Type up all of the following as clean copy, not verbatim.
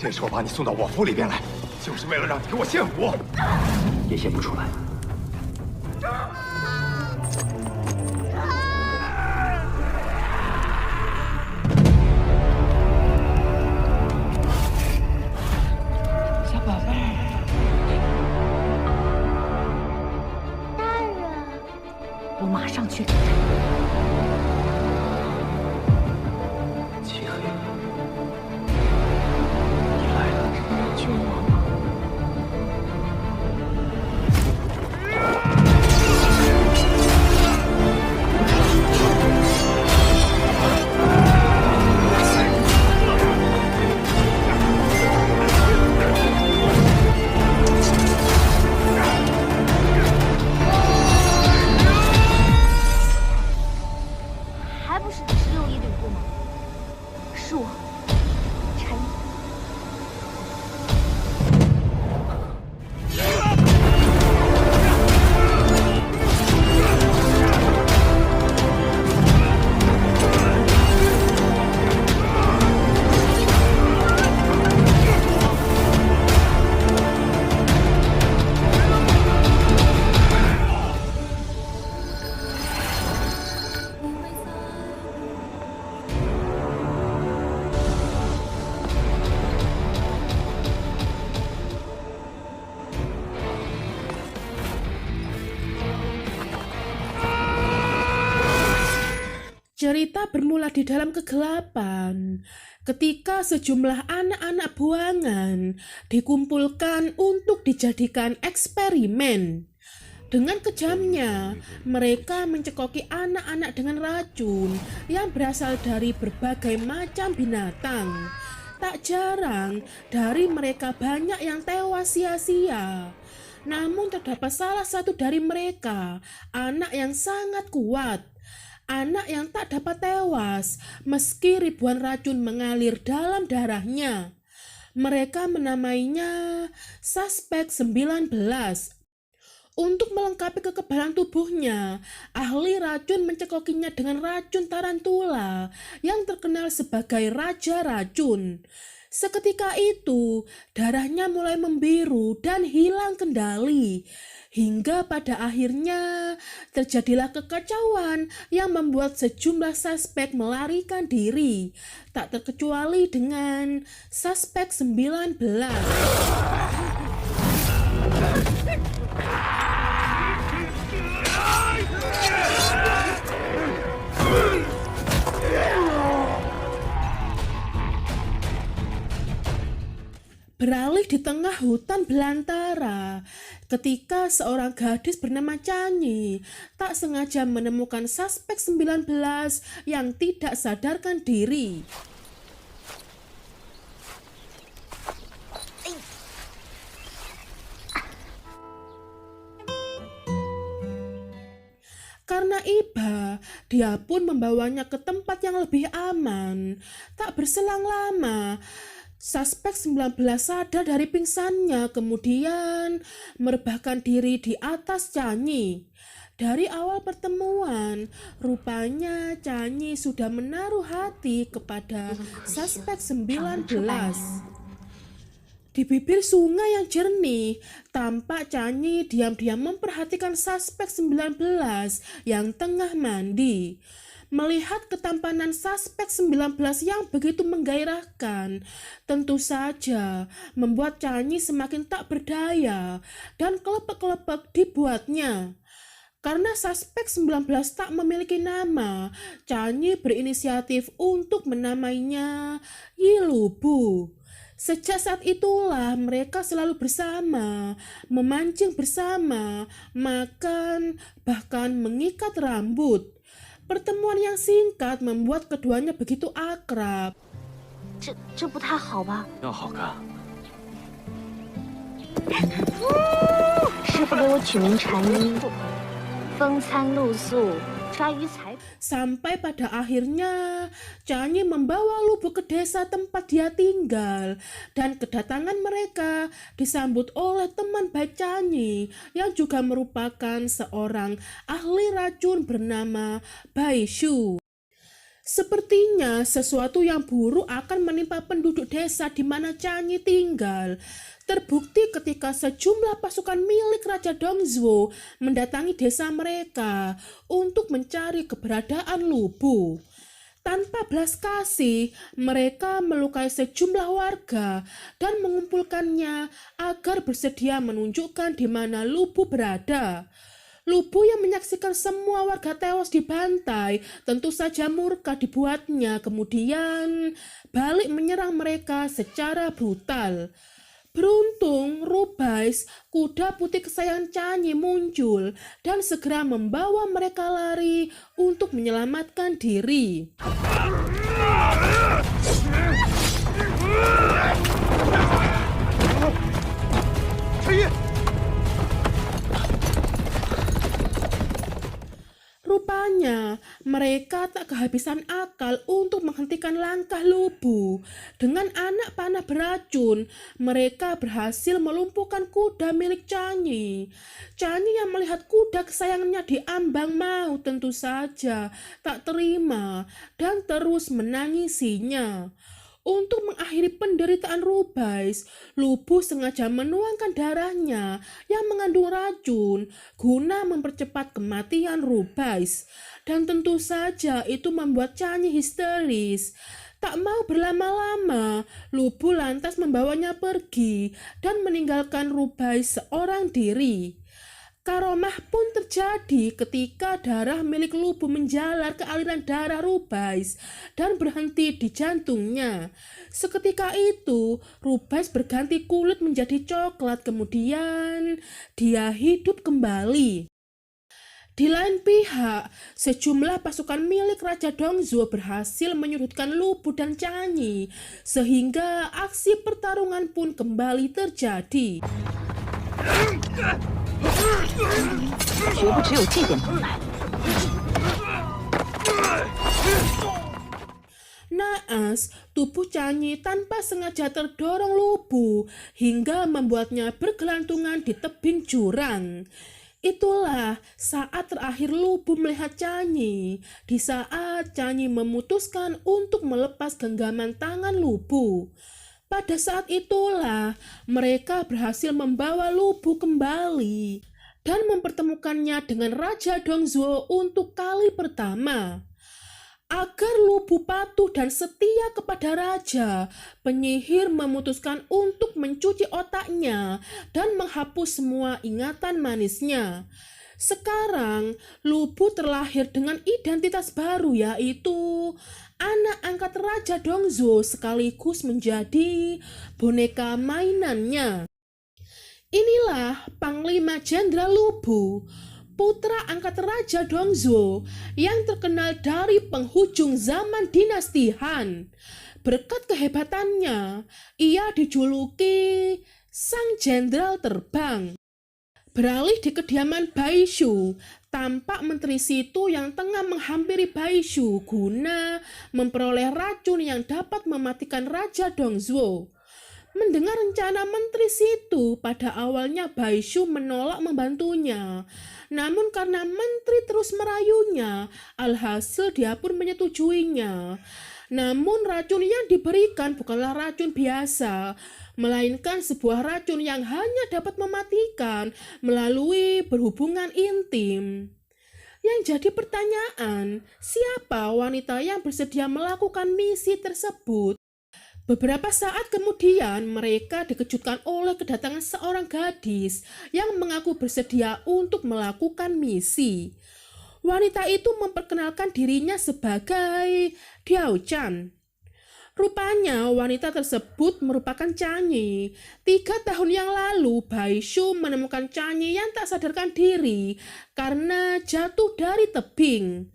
这次我把你送到我府里边来，就是为了让你给我献俘。也献不出来。小宝贝儿，大人，我马上去。漆黑，你来了。救我吗？还不是你是6一吕布吗？是我，陈毅。Cerita bermula di dalam kegelapan, ketika sejumlah anak-anak buangan dikumpulkan untuk dijadikan eksperimen. Dengan kejamnya, mereka mencekoki anak-anak dengan racun yang berasal dari berbagai macam binatang. Tak jarang dari mereka banyak yang tewas sia-sia. Namun terdapat salah satu dari mereka, anak yang sangat kuat. Anak yang tak dapat tewas meski ribuan racun mengalir dalam darahnya. Mereka menamainya Suspek 19. Untuk melengkapi kekebalan tubuhnya, ahli racun mencekokinya dengan racun tarantula yang terkenal sebagai raja racun. Seketika itu, darahnya mulai membiru dan hilang kendali. Hingga pada akhirnya terjadilah kekacauan yang membuat sejumlah suspek melarikan diri. Tak terkecuali dengan Suspek 19. Beralih di tengah hutan belantara, ketika seorang gadis bernama Canyi tak sengaja menemukan Suspek 19 yang tidak sadarkan diri. Karena iba, dia pun membawanya ke tempat yang lebih aman. Tak berselang lama, Suspek 19 sadar dari pingsannya, kemudian merebahkan diri di atas Canyi. Dari awal pertemuan, rupanya Canyi sudah menaruh hati kepada Suspek 19. Di bibir sungai yang jernih, tampak Canyi diam-diam memperhatikan Suspek 19 yang tengah mandi. Melihat ketampanan Suspek 19 yang begitu menggairahkan, tentu saja membuat Canyi semakin tak berdaya dan kelepek-kelepek dibuatnya. Karena Suspek 19 tak memiliki nama, Canyi berinisiatif untuk menamainya Yilubu. Sejak saat itulah mereka selalu bersama, memancing bersama, makan, bahkan mengikat rambut. Pertemuan yang singkat membuat keduanya begitu akrab. 这不太好吧？要好看。师傅给我取名禅一，风餐露宿，抓鱼采。 Sampai pada akhirnya Canyi membawa Lubu ke desa tempat dia tinggal, dan kedatangan mereka disambut oleh teman baik Canyi yang juga merupakan seorang ahli racun bernama Baishu. Sepertinya sesuatu yang buruk akan menimpa penduduk desa di mana Chanyi tinggal. Terbukti ketika sejumlah pasukan milik Raja Dongzhuo mendatangi desa mereka untuk mencari keberadaan Lu Bu. Tanpa belas kasih, mereka melukai sejumlah warga dan mengumpulkannya agar bersedia menunjukkan di mana Lu Bu berada. Lu Bu yang menyaksikan semua warga tewas dibantai tentu saja murka dibuatnya, kemudian balik menyerang mereka secara brutal. Beruntung, Rubais, kuda putih kesayangan Chanyi muncul dan segera membawa mereka lari untuk menyelamatkan diri. Rupanya, mereka tak kehabisan akal untuk menghentikan langkah Lu Bu. Dengan anak panah beracun, mereka berhasil melumpuhkan kuda milik Chanyi. Chanyi yang melihat kuda kesayangannya diambang maut tentu saja tak terima dan terus menangisinya. Untuk mengakhiri penderitaan Rubais, Lu Bu sengaja menuangkan darahnya yang mengandung racun guna mempercepat kematian Rubais. Dan tentu saja itu membuat Chanyi histeris. Tak mau berlama-lama, Lu Bu lantas membawanya pergi dan meninggalkan Rubais seorang diri. Karomah pun terjadi ketika darah milik Lu Bu menjalar ke aliran darah Rubais dan berhenti di jantungnya. Seketika itu, Rubais berganti kulit menjadi coklat, kemudian dia hidup kembali. Di lain pihak, sejumlah pasukan milik Raja Dongzhuo berhasil menyudutkan Lu Bu dan Chanyi, sehingga aksi pertarungan pun kembali terjadi. 绝不只有这点能耐。 Naas, tubuh Chanyi tanpa sengaja terdorong Lu Bu hingga membuatnya bergelantungan di tebing jurang. Itulah saat terakhir Lu Bu melihat Chanyi, di saat Chanyi memutuskan untuk melepas genggaman tangan Lu Bu. Pada saat itulah mereka berhasil membawa Lu Bu kembali dan mempertemukannya dengan Raja Dongzhuo untuk kali pertama. Agar Lu Bu patuh dan setia kepada raja, penyihir memutuskan untuk mencuci otaknya dan menghapus semua ingatan manisnya. Sekarang, Lu Bu terlahir dengan identitas baru, yaitu anak angkat Raja Dongzhuo sekaligus menjadi boneka mainannya. Inilah Panglima Jenderal Lu Bu, putra angkat Raja Dongzhuo yang terkenal dari penghujung zaman dinasti Han. Berkat kehebatannya, ia dijuluki Sang Jenderal Terbang. Beralih di kediaman Baishu, tampak Menteri Situ yang tengah menghampiri Baishu guna memperoleh racun yang dapat mematikan Raja Dongzhuo. Mendengar rencana Menteri Situ, pada awalnya Baishu menolak membantunya. Namun karena Menteri terus merayunya, alhasil dia pun menyetujuinya. Namun racun yang diberikan bukanlah racun biasa, melainkan sebuah racun yang hanya dapat mematikan melalui berhubungan intim. Yang jadi pertanyaan, siapa wanita yang bersedia melakukan misi tersebut? Beberapa saat kemudian, mereka dikejutkan oleh kedatangan seorang gadis yang mengaku bersedia untuk melakukan misi. Wanita itu memperkenalkan dirinya sebagai Diao Chan. Rupanya wanita tersebut merupakan Chanyi. 3 tahun yang lalu, Baishu menemukan Chanyi yang tak sadarkan diri karena jatuh dari tebing.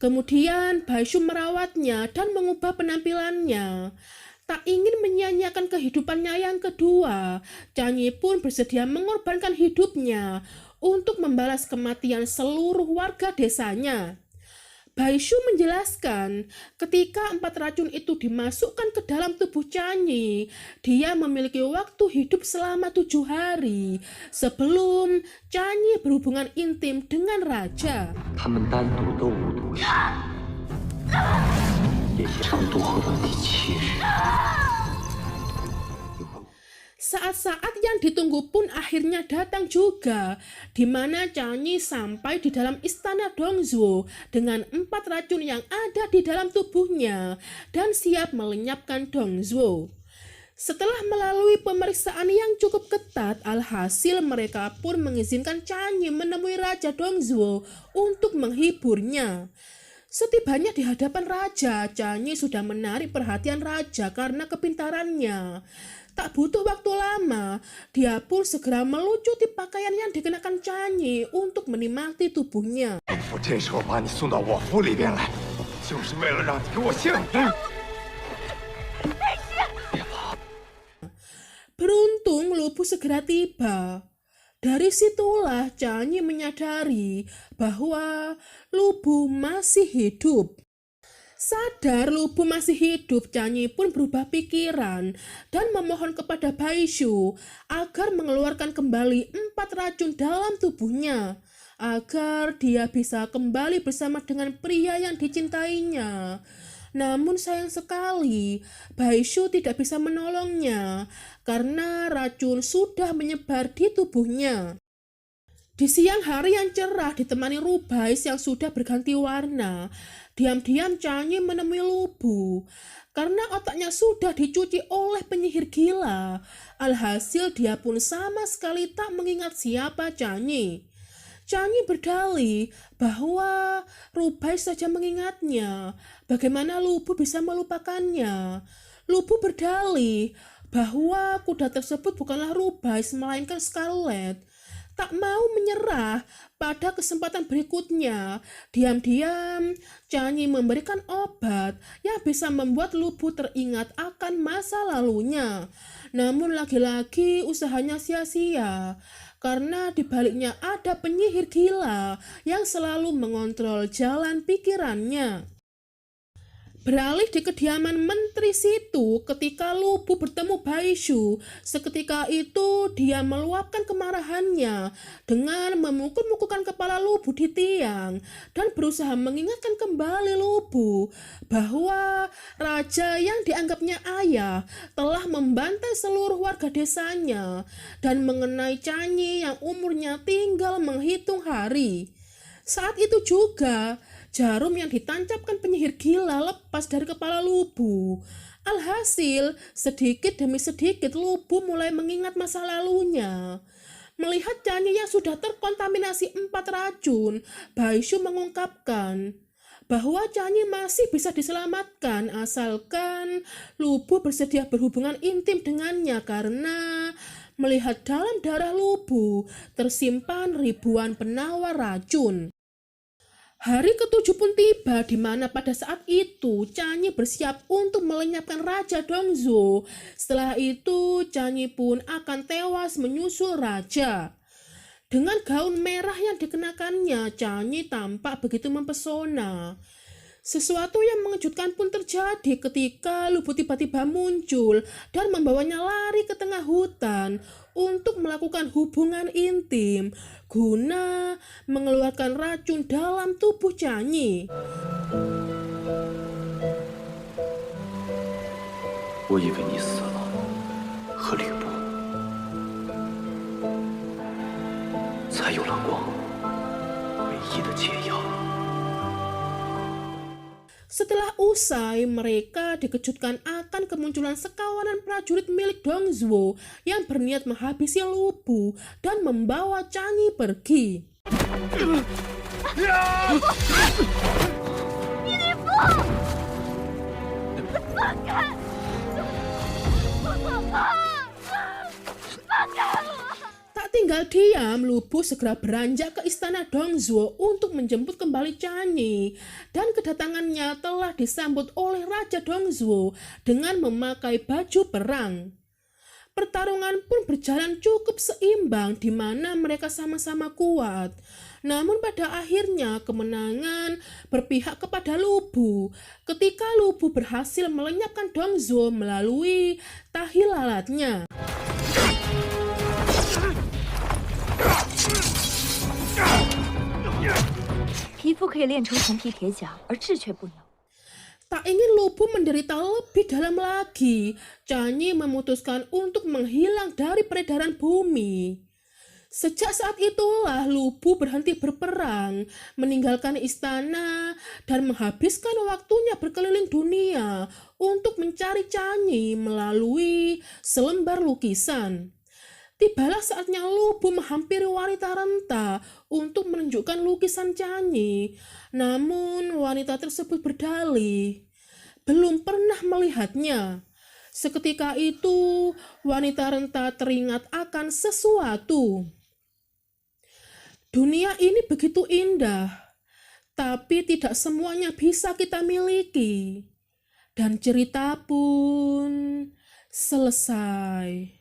Kemudian Baishu merawatnya dan mengubah penampilannya. Tak ingin menyia-nyiakan kehidupannya yang kedua, Chanyi pun bersedia mengorbankan hidupnya untuk membalas kematian seluruh warga desanya. Baishu menjelaskan, ketika 4 racun itu dimasukkan ke dalam tubuh Chanyi, dia memiliki waktu hidup selama 7 hari sebelum Chanyi berhubungan intim dengan raja. 他们单独都无毒也成都河段第7日。 Saat-saat yang ditunggu pun akhirnya datang juga, di mana Chanyi sampai di dalam istana Dongzhuo dengan 4 racun yang ada di dalam tubuhnya dan siap melenyapkan Dongzhuo. Setelah melalui pemeriksaan yang cukup ketat, alhasil mereka pun mengizinkan Chanyi menemui Raja Dongzhuo untuk menghiburnya. Setibanya di hadapan raja, Chanyi sudah menarik perhatian raja karena kepintarannya. Tak butuh waktu lama, dia pun segera melucuti pakaian yang dikenakan Chanyi untuk menikmati tubuhnya. 我这时候把你送到我府里边来，就是为了让你给我幸福。 Beruntung Lubu segera tiba. Dari situlah Chanyi menyadari bahwa Lubu masih hidup. Sadar Lubu masih hidup, Chanyi pun berubah pikiran dan memohon kepada Baishu agar mengeluarkan kembali 4 racun dalam tubuhnya, agar dia bisa kembali bersama dengan pria yang dicintainya. Namun sayang sekali, Baishu tidak bisa menolongnya karena racun sudah menyebar di tubuhnya. Di siang hari yang cerah ditemani Rubais yang sudah berganti warna, diam-diam Chanyi menemui Lubu. Karena otaknya sudah dicuci oleh penyihir gila, alhasil dia pun sama sekali tak mengingat siapa Chanyi. Chanyi berdalih bahwa Rubais saja mengingatnya. Bagaimana Lubu bisa melupakannya? Lubu berdalih bahwa kuda tersebut bukanlah Rubais melainkan Scarlet. Tak mau menyerah, pada kesempatan berikutnya, diam-diam Chanyi memberikan obat yang bisa membuat Lubu teringat akan masa lalunya. Namun lagi-lagi usahanya sia-sia, karena di baliknya ada penyihir gila yang selalu mengontrol jalan pikirannya. Beralih di kediaman menteri situ, ketika Lubu bertemu Baishu, seketika itu dia meluapkan kemarahannya dengan memukul-mukulkan kepala Lubu di tiang dan berusaha mengingatkan kembali Lubu bahwa raja yang dianggapnya ayah telah membantai seluruh warga desanya dan mengenai Chanyi yang umurnya tinggal menghitung hari. Saat itu juga, jarum yang ditancapkan penyihir gila lepas dari kepala Lubu. Alhasil, sedikit demi sedikit Lubu mulai mengingat masa lalunya. Melihat Chanyi yang sudah terkontaminasi 4 racun, Baishu mengungkapkan bahwa Chanyi masih bisa diselamatkan asalkan Lubu bersedia berhubungan intim dengannya karena melihat dalam darah Lubu tersimpan ribuan penawar racun. Hari ke-7 pun tiba, di mana pada saat itu Chanyi bersiap untuk melenyapkan Raja Dongzhuo. Setelah itu Chanyi pun akan tewas menyusul raja. Dengan gaun merah yang dikenakannya, Chanyi tampak begitu mempesona. Sesuatu yang mengejutkan pun terjadi ketika Lubu tiba-tiba muncul dan membawanya lari ke tengah hutan untuk melakukan hubungan intim guna mengeluarkan racun dalam tubuh Chanyi. 我以为你死了，和吕布才有了光，唯一的解药。 Setelah usai, mereka dikejutkan akan kemunculan sekawanan prajurit milik Dongzhuo yang berniat menghabisi Lubu dan membawa Chanyi pergi. Tak tinggal diam, Lubu segera beranjak ke istana Dongzhuo untuk menjemput kembali Chanyi, dan kedatangannya telah disambut oleh Raja Dongzhuo dengan memakai baju perang. Pertarungan pun berjalan cukup seimbang di mana mereka sama-sama kuat. Namun pada akhirnya kemenangan berpihak kepada Lubu ketika Lubu berhasil melenyapkan Dongzhuo melalui tahi lalatnya. 皮肤可以炼成铜皮铁甲，而志却不能。Tak ingin Lubu menderita lebih dalam lagi, Canyi memutuskan untuk menghilang dari peredaran bumi. Sejak saat itulah Lubu berhenti berperang, meninggalkan istana, dan menghabiskan waktunya berkeliling dunia untuk mencari Canyi melalui selembar lukisan. Tibalah saatnya Lubu menghampiri wanita renta untuk menunjukkan lukisan Canyi. Namun wanita tersebut berdalih belum pernah melihatnya. Seketika itu wanita renta teringat akan sesuatu. Dunia ini begitu indah, tapi tidak semuanya bisa kita miliki. Dan cerita pun selesai.